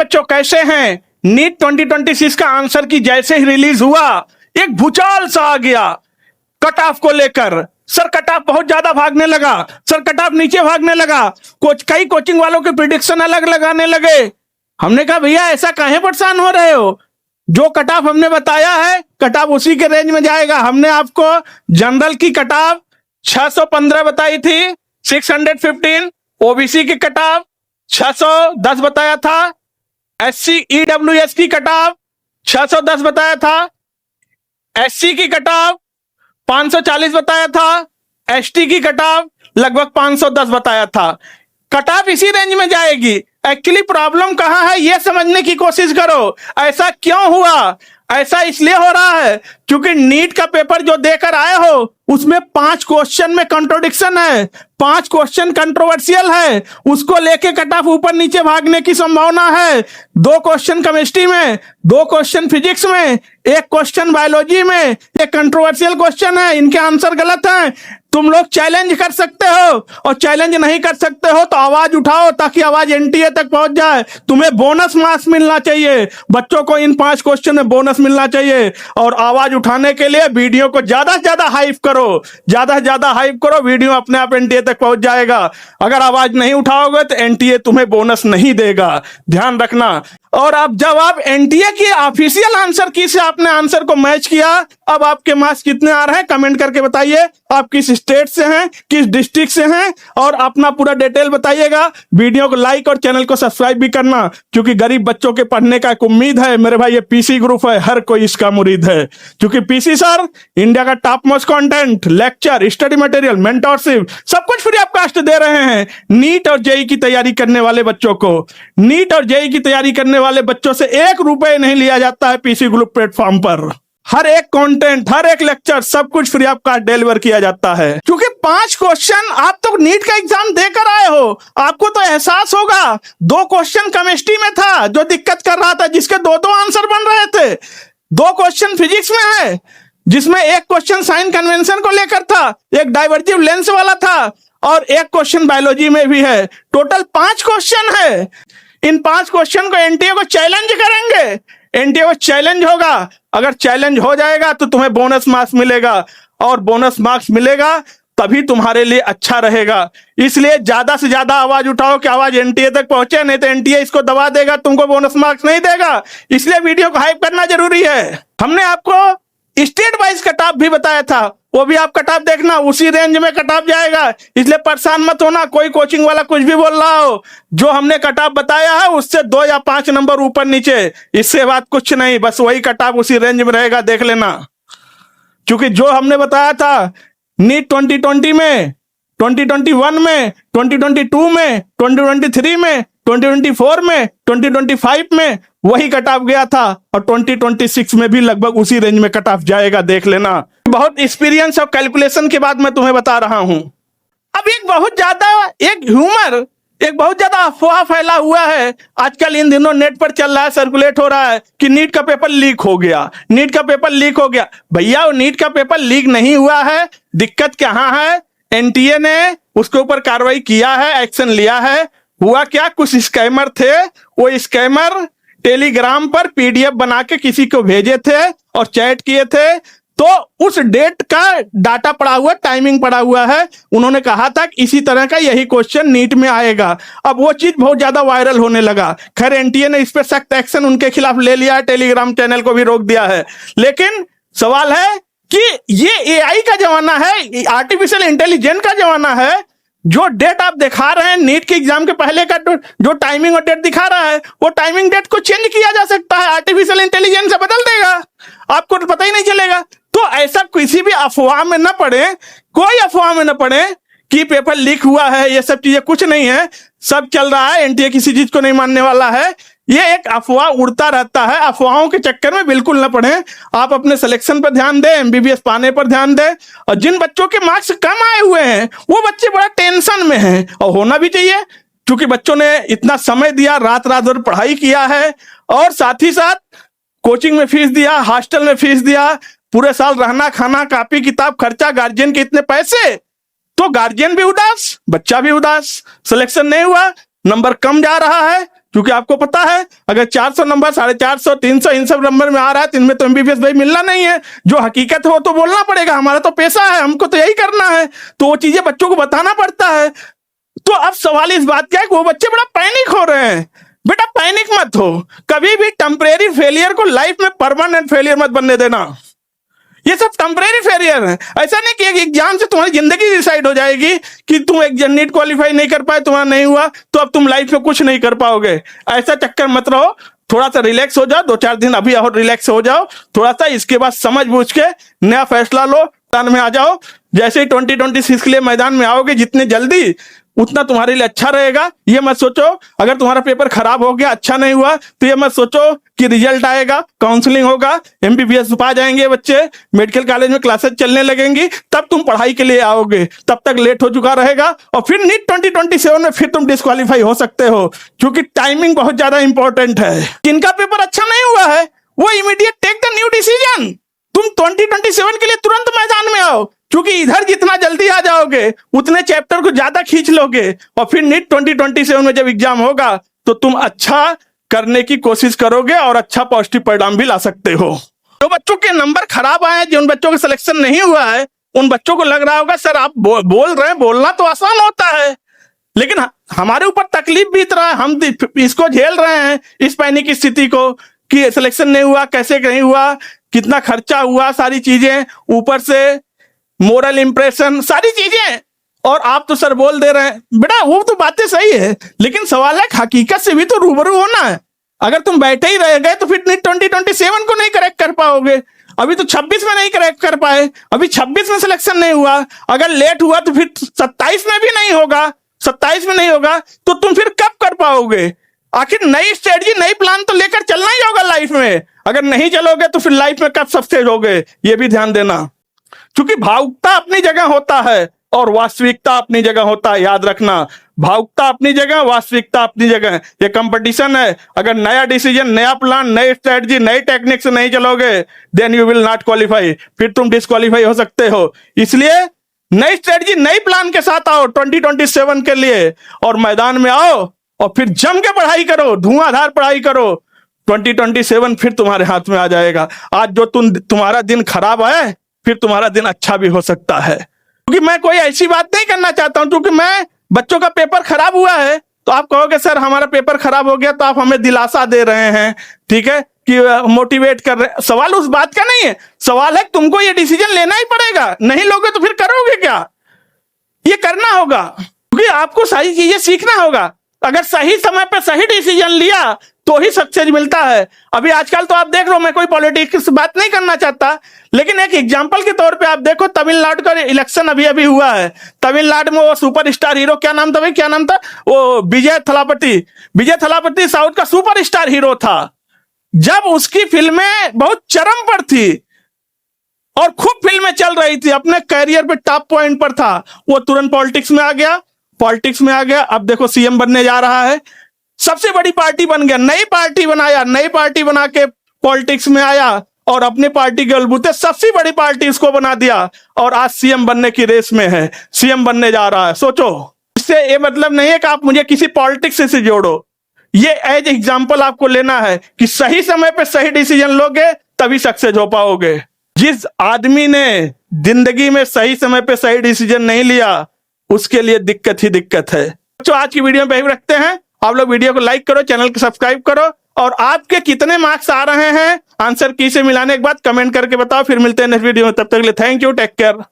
बच्चों, कैसे हैं? नीट 2026 का आंसर की जैसे ही रिलीज हुआ एक भूचाल सा आ गया कट ऑफ को लेकर। सर कट ऑफ बहुत ज्यादा भागने लगा, सर कट ऑफ नीचे भागने लगा, कई कोचिंग वालों के प्रिडिक्शन अलग लगाने लगे। हमने कहा भैया ऐसा काहे परेशान हो रहे हो, जो कट ऑफ हमने बताया है कट ऑफ उसी के रेंज में जाएगा। हमने आपको जनरल की कट ऑफ 615 बताई थी, 615। ओबीसी की कट ऑफ 610 बताया था, एससी ईडब्ल्यूएस की कट ऑफ 610 बताया था, एससी की कट ऑफ 540 बताया था, एसटी की कट ऑफ लगभग 510 बताया था। कट ऑफ इसी रेंज में जाएगी। एक्चुअली प्रॉब्लम कहां है यह समझने की कोशिश करो। ऐसा क्यों हुआ? ऐसा इसलिए हो रहा है क्योंकि नीट का पेपर जो देकर आए हो उसमें 5 क्वेश्चन में कंट्रोडिक्शन है, 5 क्वेश्चन कंट्रोवर्शियल है, उसको लेके कट ऑफ ऊपर नीचे भागने की संभावना है। 2 क्वेश्चन केमिस्ट्री में, 2 क्वेश्चन फिजिक्स में, 1 क्वेश्चन बायोलॉजी में, एक कंट्रोवर्शियल क्वेश्चन है, इनके आंसर गलत हैं। तुम लोग चैलेंज कर सकते हो और चैलेंज नहीं कर सकते हो तो आवाज उठाओ ताकि आवाज एनटीए तक पहुंच जाए। तुम्हें बोनस मार्क्स मिलना चाहिए, बच्चों को इन 5 क्वेश्चन में बोनस मिलना चाहिए। और आवाज उठाने के लिए वीडियो को ज्यादा से ज्यादा हाइप करो, ज्यादा से ज्यादा हाइप करो, वीडियो अपने आप एनटीए तक पहुंच जाएगा। अगर आवाज नहीं उठाओगे तो एनटीए तुम्हें बोनस नहीं देगा, ध्यान रखना। और अब जब आप एनटीए की ऑफिशियल आंसर की से आपने आंसर को मैच किया, अब आपके मार्क्स कितने आ रहे हैं कमेंट करके बताइए। आप किस स्टेट से हैं, किस डिस्ट्रिक्ट से हैं, और अपना पूरा डिटेल बताइएगा। वीडियो को लाइक और चैनल को सब्सक्राइब भी करना, क्योंकि गरीब बच्चों के पढ़ने का एक उम्मीद है मेरे भाई। ये पीसी ग्रुप है, हर कोई इसका मुरीद है, क्योंकि पीसी सर इंडिया का top most content, lecture, study material, mentorship सब कुछ फ्री ऑफ कॉस्ट दे रहे हैं नीट और जेई की तैयारी करने वाले बच्चों को। नीट और जेई की तैयारी करने वाले बच्चों से 1 रुपए नहीं लिया जाता है पीसी ग्रुप प्लेटफॉर्म पर। हर एक कंटेंट, हर एक लेक्चर, सब कुछ फ्री ऑफ कॉस्ट डिलीवर किया जाता है। क्योंकि 5 क्वेश्चन आप तो नीट का एग्जाम देकर आए हो, आपको तो एहसास होगा। 2 क्वेश्चन केमिस्ट्री में था जो दिक्कत कर रहा था, जिसके 2-2 आंसर बन रहे थे। 2 क्वेश्चन फिजिक्स में है जिसमें 1 क्वेश्चन साइन कन्वेंशन को लेकर था, एक डाइवर्जिव लेंस वाला था, और 1 क्वेश्चन बायोलॉजी में भी है। टोटल 5 क्वेश्चन है। इन 5 क्वेश्चन को एनटीए को चैलेंज करेंगे, एनटीए को चैलेंज होगा। अगर चैलेंज हो जाएगा तो तुम्हें बोनस मार्क्स मिलेगा, और बोनस मार्क्स मिलेगा तभी तुम्हारे लिए अच्छा रहेगा। इसलिए ज्यादा से ज्यादा आवाज उठाओ कि आवाज एनटीए तक पहुंचे, नहीं तो एनटीए इसको दबा देगा, तुमको बोनस मार्क्स नहीं देगा। इसलिए वीडियो को हाइप करना जरूरी है। हमने आपको स्टेट वाइज कट ऑफ भी बताया था, वो भी आप कट ऑफ देखना, उसी रेंज में कट ऑफ जाएगा। इसलिए परेशान मत होना कोई कोचिंग वाला कुछ भी बोल रहा हो। जो हमने कट ऑफ बताया है उससे 2 या 5 नंबर ऊपर नीचे, इससे बात कुछ नहीं, बस वही कट ऑफ उसी रेंज में रहेगा, देख लेना। क्योंकि जो हमने बताया था नीट 2020 में, 2021 में, 2022 में, 2023 में, 2024 में, 2025 में वही कट ऑफ गया था, और 2026 में भी लगभग उसी रेंज में कट ऑफ जाएगा, देख लेना। बहुत एक्सपीरियंस और कैलकुलेशन के बाद मैं तुम्हें बता रहा हूं। अब एक बहुत ज्यादा अफवाह फैला हुआ है आजकल, इन दिनों नेट पर चल रहा है, सर्कुलेट हो रहा है कि नीट का पेपर लीक हो गया, नीट का पेपर लीक हो गया। भैया वो नीट का पेपर लीक नहीं हुआ है। दिक्कत कहां है? एनटीए ने उसके ऊपर कार्रवाई किया है, एक्शन लिया है। हुआ क्या, कुछ स्कैमर थे, वो स्कैमर टेलीग्राम पर पीडीएफ बना के किसी को भेजे थे और चैट किए थे, तो उस डेट का डाटा पड़ा हुआ, टाइमिंग पड़ा हुआ है। उन्होंने कहा था कि इसी तरह का यही क्वेश्चन नीट में आएगा। अब वो चीज बहुत ज्यादा वायरल होने लगा। खैर एनटीए ने इस पर सख्त एक्शन उनके खिलाफ ले लिया है, टेलीग्राम चैनल को भी रोक दिया है। लेकिन सवाल है कि ये एआई का जमाना है, आर्टिफिशियल इंटेलिजेंस का जमाना है। जो डेट आप दिखा रहे हैं नीट के एग्जाम के पहले का, जो टाइमिंग और डेट दिखा रहा है, वो टाइमिंग डेट को चेंज किया जा सकता है, आर्टिफिशियल इंटेलिजेंस से बदल देगा, आपको तो पता ही नहीं चलेगा। तो ऐसा किसी भी अफवाह में न पड़े, कोई अफवाह में न पड़े कि पेपर लीक हुआ है, ये सब चीजें कुछ नहीं है। सब चल रहा है, एनटीए किसी चीज को नहीं मानने वाला है। ये एक अफवाह उड़ता रहता है, अफवाहों के चक्कर में बिल्कुल न पड़े। आप अपने सिलेक्शन पर ध्यान दें, एमबीबीएस पाने पर ध्यान दें। और जिन बच्चों के मार्क्स कम आए हुए हैं वो बच्चे बड़ा टेंशन में हैं, और होना भी चाहिए, क्योंकि बच्चों ने इतना समय दिया, रात रात भर पढ़ाई किया है, और साथ ही साथ कोचिंग में फीस दिया, हॉस्टल में फीस दिया, पूरे साल रहना खाना कापी किताब खर्चा, गार्जियन के इतने पैसे, तो गार्जियन भी उदास, बच्चा भी उदास। सिलेक्शन नहीं हुआ, नंबर कम जा रहा है, क्योंकि आपको पता है अगर 400 नंबर 450 300 इन सब नंबर में आ रहा है तो इनमें तो एमबीबीएस भाई मिलना नहीं है। जो हकीकत है वो तो बोलना पड़ेगा, हमारा तो पैसा है, हमको तो यही करना है, तो वो चीजें बच्चों को बताना पड़ता है। तो अब सवाल इस बात का है कि वो बच्चे बड़ा पैनिक हो रहे हैं। बेटा पैनिक मत हो, कभी भी टेम्परेरी फेलियर को लाइफ में परमानेंट फेलियर मत बनने देना। ये सब टेम्परेरी फेलियर है। ऐसा नहीं कि एक एग्जाम से तुम्हारी जिंदगी डिसाइड हो जाएगी कि तुम एक नीट क्वालिफाई नहीं कर पाए, तुम्हारा नहीं हुआ तो अब तुम लाइफ में कुछ नहीं कर पाओगे। ऐसा चक्कर मत रहो, थोड़ा सा रिलैक्स हो जाओ, 2-4 दिन अभी और रिलैक्स हो जाओ थोड़ा सा, इसके बाद समझ बूझ के नया फैसला लो, मैदान में आ जाओ। जैसे ही 2026 के लिए मैदान में आओगे जितने जल्दी उतना तुम्हारे लिए अच्छा रहेगा। ये मत सोचो अगर तुम्हारा पेपर खराब हो गया, अच्छा नहीं हुआ, तो ये मत सोचो कि रिजल्ट आएगा, काउंसलिंग होगा, एमबीबीएस पा जाएंगे बच्चे, मेडिकल कॉलेज में क्लासेस चलने लगेंगी, तब तुम पढ़ाई के लिए आओगे, तब तक लेट हो चुका रहेगा और फिर नीट 2027 में फिर तुम डिस्क्वालीफाई हो सकते हो, क्योंकि टाइमिंग बहुत ज्यादा इंपॉर्टेंट है। जिनका पेपर अच्छा नहीं हुआ है वो immediate take the new decision. तुम 2027 के लिए तुरंत मैदान में आओ, क्योंकि इधर जितना जल्दी आ जाओगे उतने चैप्टर को ज्यादा खींच लोगे और फिर नीट 2027 में जब एग्जाम होगा तो तुम अच्छा करने की कोशिश करोगे और अच्छा पॉजिटिव परिणाम भी ला सकते हो। जो बच्चों के नंबर खराब आए, जिन बच्चों का सिलेक्शन नहीं हुआ है, उन बच्चों को लग रहा होगा सर आप बोल रहे हैं, बोलना तो आसान होता है लेकिन हमारे ऊपर तकलीफ बीत रहा है, हम इसको झेल रहे हैं, इस पैनिक की स्थिति को कि सिलेक्शन नहीं हुआ, कैसे नहीं हुआ, कितना खर्चा हुआ, सारी चीजें, ऊपर से मोरल इंप्रेशन, सारी चीजें, और आप तो सर बोल दे रहे हैं। बेटा वो तो बातें सही है लेकिन सवाल है हकीकत से भी तो रूबरू होना है। अगर तुम बैठे ही रह गए तो फिर 2027 को नहीं करेक्ट कर पाओगे। अभी तो 26 में नहीं करेक्ट कर पाए, अभी 26 में सिलेक्शन नहीं हुआ, अगर लेट हुआ तो फिर 27 में भी नहीं होगा, 27 में नहीं होगा तो तुम फिर कब कर पाओगे। आखिर नई स्ट्रेटजी नई प्लान तो लेकर चलना ही होगा लाइफ में। अगर नहीं चलोगे तो फिर लाइफ में कब सक्सेस होगे, ये भी ध्यान देना। क्योंकि भावुकता अपनी जगह होता है और वास्तविकता अपनी जगह होता है, याद रखना। भावुकता अपनी जगह, वास्तविकता अपनी जगह। ये कंपटीशन है, अगर नया डिसीजन, नया प्लान, नई स्ट्रेटजी, नई टेक्निक से नहीं चलोगे then you will not qualify, फिर तुम डिस्क्वालीफाई हो सकते हो। इसलिए नई स्ट्रेटजी नई प्लान के साथ आओ 2027 के लिए और मैदान में आओ और फिर जम के पढ़ाई करो, धुआंधार पढ़ाई करो। 2027 फिर तुम्हारे हाथ में आ जाएगा। आज जो तुम्हारा दिन खराब है फिर तुम्हारा दिन अच्छा भी हो सकता है। क्योंकि मैं कोई ऐसी बात नहीं करना चाहता हूं, क्योंकि मैं बच्चों का पेपर खराब हुआ है तो आप कहोगे सर हमारा पेपर खराब हो गया तो आप हमें दिलासा दे रहे हैं, ठीक है, कि मोटिवेट कर रहे हैं। सवाल उस बात का नहीं है, सवाल है तुमको ये डिसीजन लेना ही पड़ेगा, नहीं लोगे तो फिर करोगे क्या। ये करना होगा क्योंकि आपको सारी चीजें सीखना होगा। अगर सही समय पर सही डिसीजन लिया तो ही सक्सेस मिलता है। अभी आजकल तो आप देख रहे हो, मैं कोई पॉलिटिक्स बात नहीं करना चाहता लेकिन एक एग्जांपल के तौर पे आप देखो, तमिलनाडु का इलेक्शन अभी अभी हुआ है। तमिलनाडु में वो सुपरस्टार हीरो, क्या नाम था भाई, क्या नाम था वो, विजय थलापति। विजय थलापति साउथ का सुपरस्टार हीरो था। जब उसकी फिल्में बहुत चरम पर थी और खूब फिल्में चल रही थी, अपने कैरियर पे टॉप पॉइंट पर था, वो तुरंत पॉलिटिक्स में आ गया। अब देखो सीएम बनने जा रहा है, सबसे बड़ी पार्टी बन गया, नई पार्टी बनाया, नई पार्टी बना के पॉलिटिक्स में आया और अपनी पार्टी के बलबूते सबसे बड़ी पार्टी इसको बना दिया और आज सीएम बनने की रेस में है, सीएम बनने जा रहा है। सोचो, इससे ये मतलब नहीं है कि आप मुझे किसी पॉलिटिक्स से जोड़ो, ये एज एग्जाम्पल आपको लेना है कि सही समय पे सही डिसीजन लोगे तभी सक्सेस हो पाओगे। जिस आदमी ने जिंदगी में सही समय पे सही डिसीजन नहीं लिया उसके लिए दिक्कत ही दिक्कत है। तो आज की वीडियो में यही रखते हैं। आप लोग वीडियो को लाइक करो, चैनल को सब्सक्राइब करो और आपके कितने मार्क्स आ रहे हैं आंसर की से मिलाने के बाद कमेंट करके बताओ। फिर मिलते हैं नेक्स्ट वीडियो में, तब तक के लिए थैंक यू, टेक केयर।